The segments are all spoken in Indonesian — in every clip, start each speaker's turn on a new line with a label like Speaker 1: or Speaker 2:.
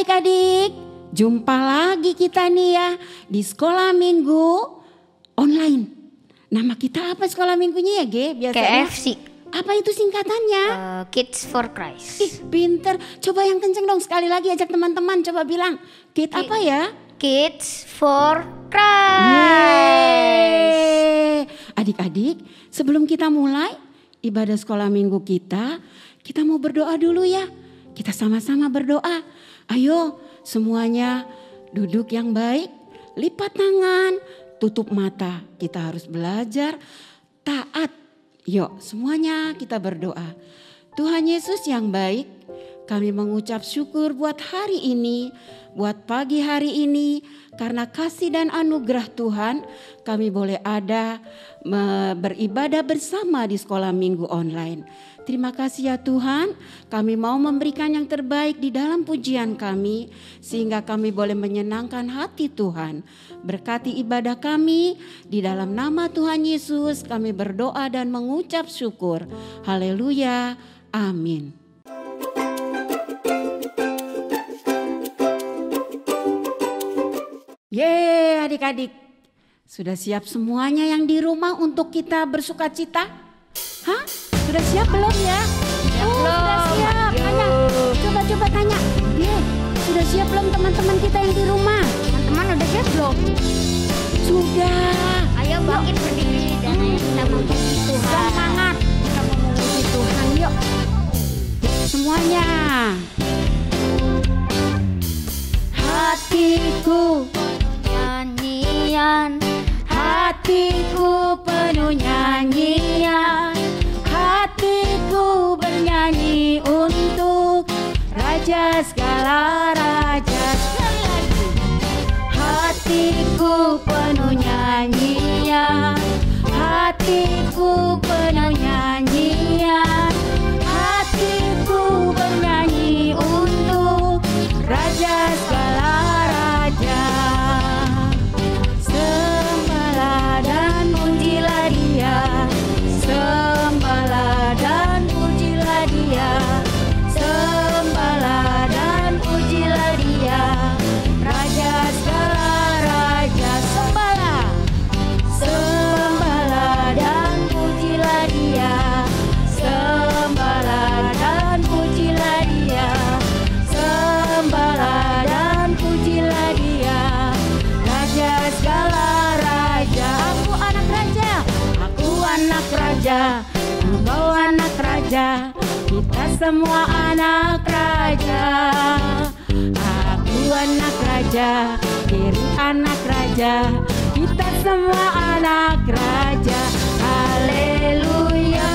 Speaker 1: adik-adik, jumpa lagi kita nih ya di sekolah minggu online. Nama kita apa sekolah minggunya ya Ge? Biasanya
Speaker 2: KFC.
Speaker 1: Apa itu singkatannya?
Speaker 2: Kids for Christ.
Speaker 1: Ih pinter, coba yang kenceng dong sekali lagi ajak teman-teman coba bilang. Apa ya?
Speaker 2: Kids for Christ.
Speaker 1: Yeay. Adik-adik, sebelum kita mulai ibadah sekolah minggu kita mau berdoa dulu ya. Kita sama-sama berdoa. Ayo semuanya duduk yang baik, lipat tangan, tutup mata. Kita harus belajar taat. Yuk semuanya kita berdoa. Tuhan Yesus yang baik, kami mengucap syukur buat hari ini, buat pagi hari ini. Karena kasih dan anugerah Tuhan, kami boleh ada beribadah bersama di sekolah minggu online. Terima kasih ya Tuhan, kami mau memberikan yang terbaik di dalam pujian kami, sehingga kami boleh menyenangkan hati Tuhan. Berkati ibadah kami, di dalam nama Tuhan Yesus kami berdoa dan mengucap syukur. Haleluya, amin. Yeay adik-adik, sudah siap semuanya yang di rumah untuk kita bersuka cita? Hah? Sudah siap belum ya? Sudah siap. Tanya, coba tanya. Sudah siap belum teman-teman kita yang di rumah?
Speaker 2: Teman-teman udah siap belum?
Speaker 1: Sudah.
Speaker 2: Ayo bangkit berdiri dan ayo kita memuji Tuhan.
Speaker 1: Semangat, kita memuji Tuhan. Yuk, semuanya. Hatiku nyanyian, hatiku penuh nyanyian, hatiku bernyanyi untuk Raja segala raja. Sekali lagi, hatiku penuh nyanyian, hatiku penuh nyanyian, hatiku bernyanyi untuk Raja segala raja. Sembahlah dan pujilah Dia, sembahlah dan pujilah Dia, sembahlah dan pujilah Dia, Raja segala raja. Sembahlah, sembahlah dan pujilah Dia, sembahlah dan pujilah Dia, sembahlah dan pujilah Dia, Raja segala raja. Aku anak raja, aku anak raja, engkau anak raja, kita semua anak raja. Aku anak raja, diri anak raja, kita semua anak raja. Haleluya,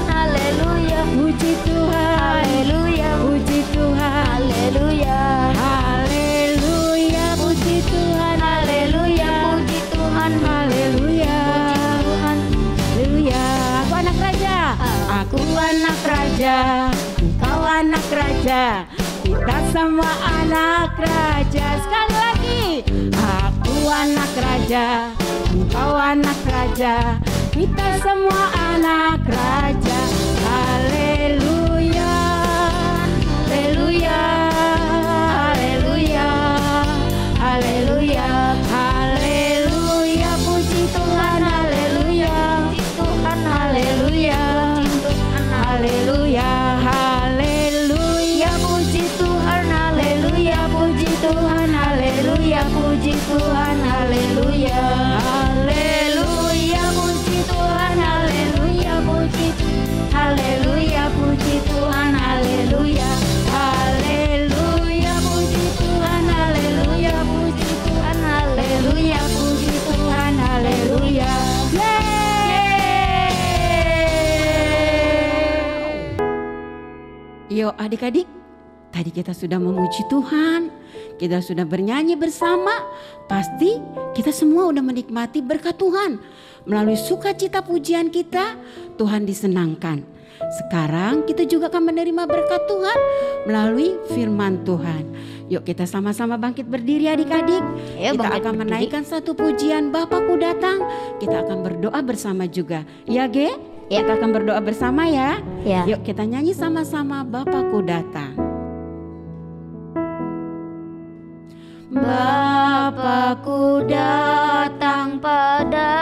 Speaker 1: haleluya, puji Tuhan, haleluya, puji Tuhan, haleluya, haleluya, puji Tuhan, haleluya, puji Tuhan, haleluya, haleluya. Aku anak raja, aku anak raja, engkau anak raja, kita semua anak raja. Sekali lagi, aku anak raja, engkau anak raja, kita semua anak raja. Haleluya, haleluya, haleluya, haleluya, haleluya, puji Tuhan, haleluya, puji Tuhan, haleluya, haleluya, haleluya, puji Tuhan, haleluya, puji Tuhan, haleluya, puji Tuhan, haleluya, haleluya, puji Tuhan, haleluya, puji, haleluya, puji Tuhan, haleluya, haleluya, puji Tuhan, haleluya, puji Tuhan, haleluya, puji Tuhan, haleluya. Yuk adik-adik, tadi kita sudah memuji Tuhan, kita sudah bernyanyi bersama. Pasti kita semua udah menikmati berkat Tuhan. Melalui sukacita pujian kita, Tuhan disenangkan. Sekarang kita juga akan menerima berkat Tuhan melalui firman Tuhan. Yuk kita sama-sama bangkit berdiri adik-adik. Kita akan menaikkan satu pujian Bapakku datang. Kita akan berdoa bersama juga. Ya Ge? Ya. Kita akan berdoa bersama ya. Yuk kita nyanyi sama-sama Bapakku datang. Bapa-Ku datang
Speaker 2: padamu,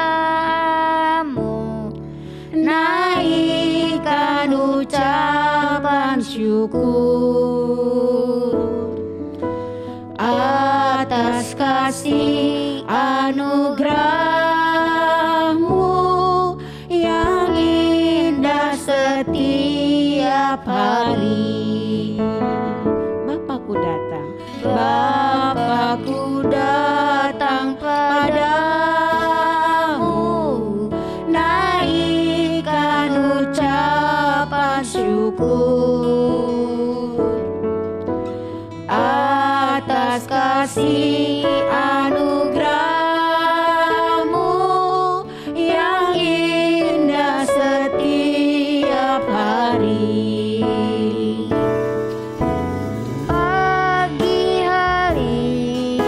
Speaker 1: naikkan ucapan syukur atas kasih anugerah-Mu yang indah setiap hari. Bapa-Ku datang, Bapa-Ku datang padamu, naikkan ucapan syukur atas kasih anugerah-Mu yang indah setiap hari.
Speaker 2: pagi hari,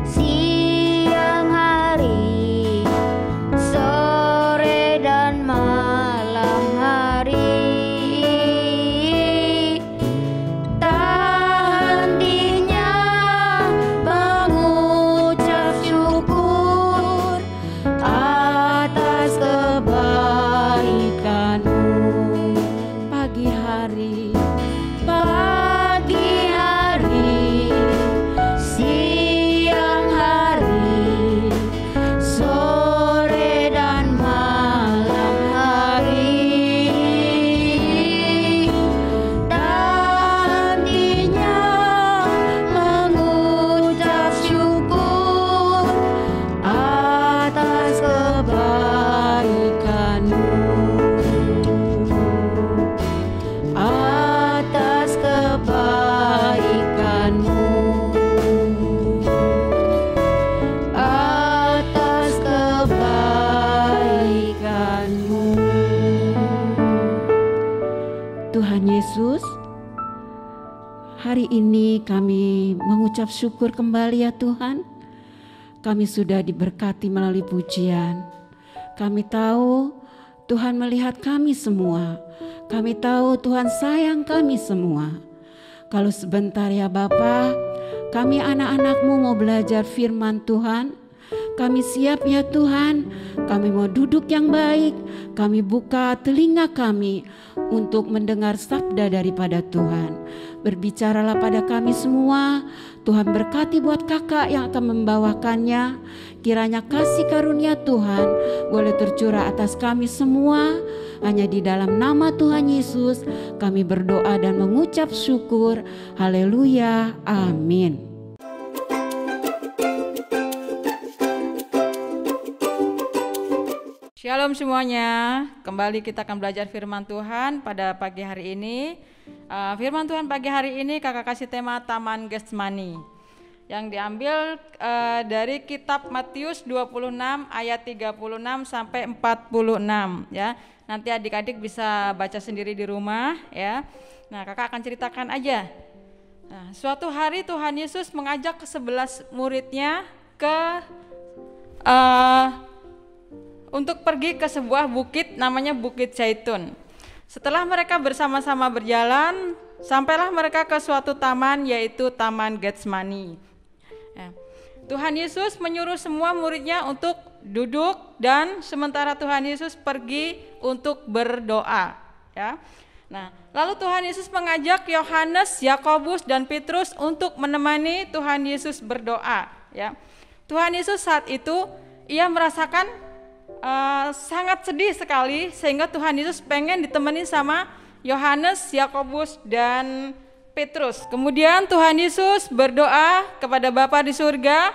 Speaker 2: siang hari, sore dan malam hari,
Speaker 1: Tak hentinya mengucap syukur atas kebaikan-Mu. Pagi hari, pagi hari, siang hari, sore dan malam hari, tak hentinya mengucap syukur atas kebaikan-Mu, atas kebaikan-Mu, atas kebaikan-Mu. Tuhan Yesus, hari ini kami mengucap syukur kembali ya Tuhan. Kami sudah diberkati melalui pujian. Kami tahu Tuhan melihat kami semua. Kami tahu Tuhan sayang kami semua. Kalau sebentar ya Bapa, kami anak-anak-Mu mau belajar firman Tuhan. Kami siap ya Tuhan, kami mau duduk yang baik, kami buka telinga kami untuk mendengar sabda daripada Tuhan. Berbicaralah pada kami semua, Tuhan berkati buat kakak yang akan membawakannya. Kiranya kasih karunia Tuhan boleh tercurah atas kami semua. Hanya di dalam nama Tuhan Yesus kami berdoa dan mengucap syukur. Haleluya, amin.
Speaker 3: Shalom semuanya, kembali kita akan belajar firman Tuhan pada pagi hari ini. Firman Tuhan pagi hari ini kakak kasih tema Taman Getsemani, yang diambil dari kitab Matius 26 ayat 36 sampai 46 ya. Nanti adik-adik bisa baca sendiri di rumah ya. Nah, kakak akan ceritakan aja. Nah, suatu hari Tuhan Yesus mengajak ke-11 muridnya untuk pergi ke sebuah bukit namanya Bukit Zaitun. Setelah mereka bersama-sama berjalan, sampailah mereka ke suatu taman, yaitu Taman Getsemani. Ya. Tuhan Yesus menyuruh semua muridnya untuk duduk dan sementara Tuhan Yesus pergi untuk berdoa. Ya. Nah, lalu Tuhan Yesus mengajak Yohanes, Yakobus, dan Petrus untuk menemani Tuhan Yesus berdoa. Ya. Tuhan Yesus saat itu ia merasakan sangat sedih sekali, sehingga Tuhan Yesus pengen ditemani sama Yohanes, Yakobus, dan Petrus. Kemudian Tuhan Yesus berdoa kepada Bapa di surga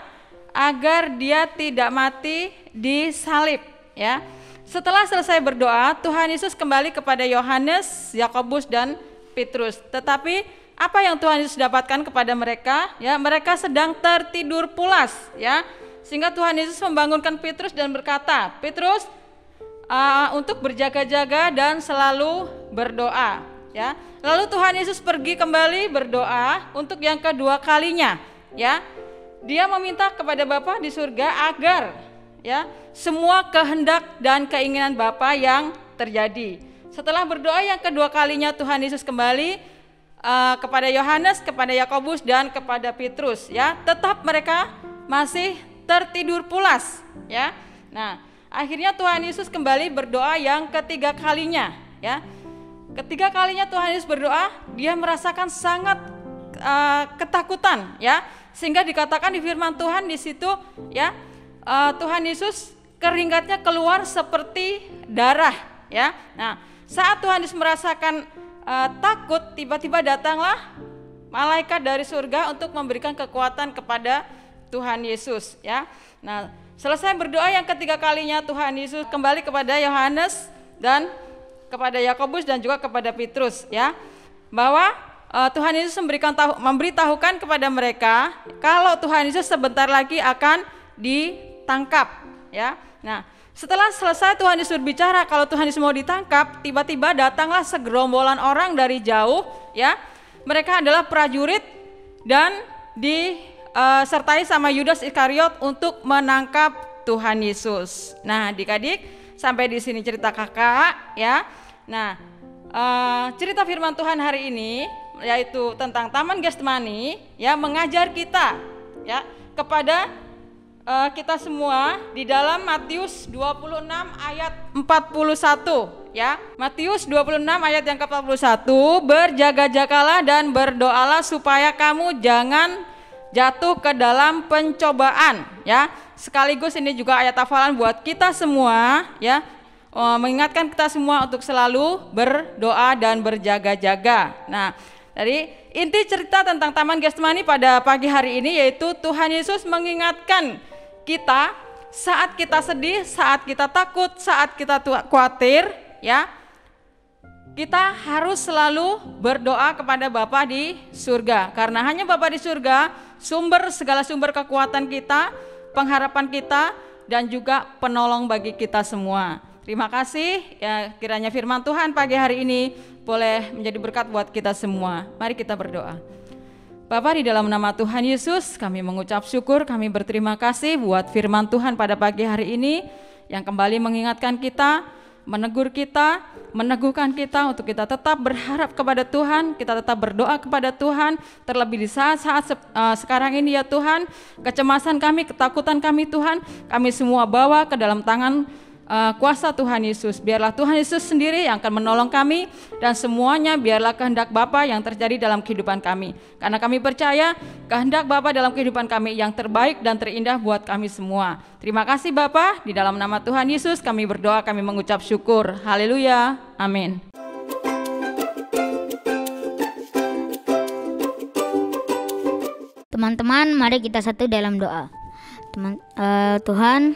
Speaker 3: agar dia tidak mati disalib ya. Setelah selesai berdoa, Tuhan Yesus kembali kepada Yohanes, Yakobus, dan Petrus. Tetapi apa yang Tuhan Yesus dapatkan kepada mereka? Ya, mereka sedang tertidur pulas ya. Sehingga Tuhan Yesus membangunkan Petrus dan berkata, Petrus, untuk berjaga-jaga dan selalu berdoa. Ya, lalu Tuhan Yesus pergi kembali berdoa untuk yang kedua kalinya. Ya, dia meminta kepada Bapa di surga agar ya semua kehendak dan keinginan Bapa yang terjadi. Setelah berdoa yang kedua kalinya, Tuhan Yesus kembali kepada Yohanes, kepada Yakobus, dan kepada Petrus. Ya, tetap mereka masih tertidur pulas, ya. Nah, akhirnya Tuhan Yesus kembali berdoa yang ketiga kalinya, ya. Ketiga kalinya Tuhan Yesus berdoa, dia merasakan sangat ketakutan, ya. Sehingga dikatakan di firman Tuhan di situ, ya, Tuhan Yesus keringatnya keluar seperti darah, ya. Nah, saat Tuhan Yesus merasakan takut, tiba-tiba datanglah malaikat dari surga untuk memberikan kekuatan kepada Tuhan Yesus, ya. Nah, selesai berdoa yang ketiga kalinya, Tuhan Yesus kembali kepada Yohanes dan kepada Yakobus dan juga kepada Petrus, ya, bahwa Tuhan Yesus memberitahukan kepada mereka kalau Tuhan Yesus sebentar lagi akan ditangkap, ya. Nah, setelah selesai Tuhan Yesus berbicara kalau Tuhan Yesus mau ditangkap, tiba-tiba datanglah segerombolan orang dari jauh, ya. Mereka adalah prajurit dan disertai sama Yudas Iskariot untuk menangkap Tuhan Yesus. Nah, adik-adik, sampai di sini cerita kakak, ya. Nah, cerita firman Tuhan hari ini yaitu tentang Taman Getsemani, ya, mengajar kita, ya, kepada kita semua di dalam Matius 26 ayat 41, ya. Matius 26 ayat yang ke-41, berjaga-jagalah dan berdoalah supaya kamu jangan jatuh ke dalam pencobaan, ya. Sekaligus ini juga ayat hafalan buat kita semua, ya. Mengingatkan kita semua untuk selalu berdoa dan berjaga-jaga. Nah, dari inti cerita tentang Taman Getsemani pada pagi hari ini yaitu Tuhan Yesus mengingatkan kita saat kita sedih, saat kita takut, saat kita khawatir, ya, kita harus selalu berdoa kepada Bapa di surga, karena hanya Bapa di surga segala sumber kekuatan kita, pengharapan kita, dan juga penolong bagi kita semua. Terima kasih, ya, kiranya firman Tuhan pagi hari ini boleh menjadi berkat buat kita semua. Mari kita berdoa. Bapa, di dalam nama Tuhan Yesus kami mengucap syukur, kami berterima kasih buat firman Tuhan pada pagi hari ini yang kembali mengingatkan kita, menegur kita, meneguhkan kita untuk kita tetap berharap kepada Tuhan, kita tetap berdoa kepada Tuhan, terlebih di saat-saat sekarang ini, ya Tuhan. Kecemasan kami, ketakutan kami Tuhan, kami semua bawa ke dalam tangan kuasa Tuhan Yesus. Biarlah Tuhan Yesus sendiri yang akan menolong kami, dan semuanya biarlah kehendak Bapa yang terjadi dalam kehidupan kami, karena kami percaya kehendak Bapa dalam kehidupan kami yang terbaik dan terindah buat kami semua. Terima kasih Bapa, di dalam nama Tuhan Yesus kami berdoa, kami mengucap syukur. Haleluya, amin.
Speaker 2: Teman-teman, mari kita satu dalam doa. Tuhan,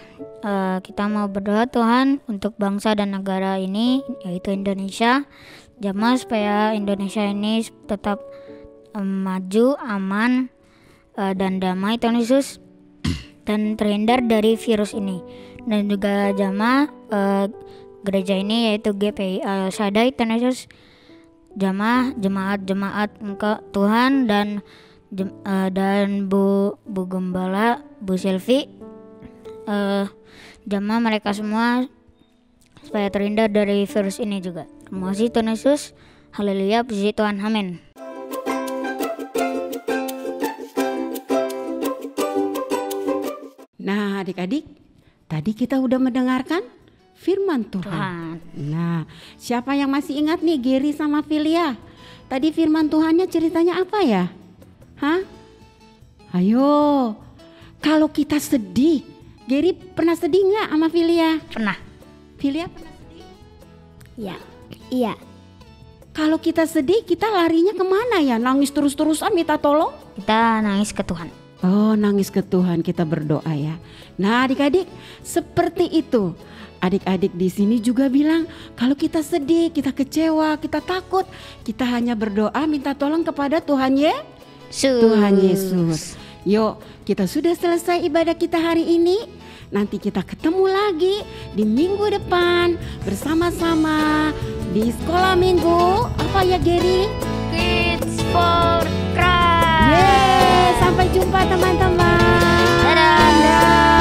Speaker 2: kita mau berdoa Tuhan untuk bangsa dan negara ini, yaitu Indonesia. Jamah supaya Indonesia ini tetap maju, aman, dan damai Tuhan Yesus, dan terhindar dari virus ini. Dan juga jamah gereja ini yaitu GPI Al Shaddai Tuhan Yesus, jemaat Engkau Tuhan, dan Bu Gembala, Bu Silvi, jamaah mereka semua supaya terhindar dari virus ini juga. Terima kasih Tuhan Yesus. Haleluya, puji Tuhan, amin.
Speaker 1: Nah, adik-adik, tadi kita udah mendengarkan firman Tuhan. Nah, siapa yang masih ingat nih Geri sama Filia? Tadi firman Tuhannya ceritanya apa ya? Hah? Ayo, kalau kita sedih, Geri pernah sedih nggak sama Filia?
Speaker 2: Pernah.
Speaker 1: Filia pernah sedih?
Speaker 2: Iya.
Speaker 1: Kalau kita sedih, kita larinya kemana ya? Nangis terus-terusan minta tolong?
Speaker 2: Kita nangis ke Tuhan.
Speaker 1: Oh, nangis ke Tuhan, kita berdoa ya. Nah, adik-adik, seperti itu. Adik-adik di sini juga bilang, kalau kita sedih, kita kecewa, kita takut, kita hanya berdoa minta tolong kepada Tuhan ya. Tuhan Yesus. Yuk, kita sudah selesai ibadah kita hari ini. Nanti kita ketemu lagi di minggu depan bersama-sama di sekolah minggu. Apa ya Geri?
Speaker 2: Kids for Christ.
Speaker 1: Yeay, sampai jumpa teman-teman.
Speaker 2: Dadah.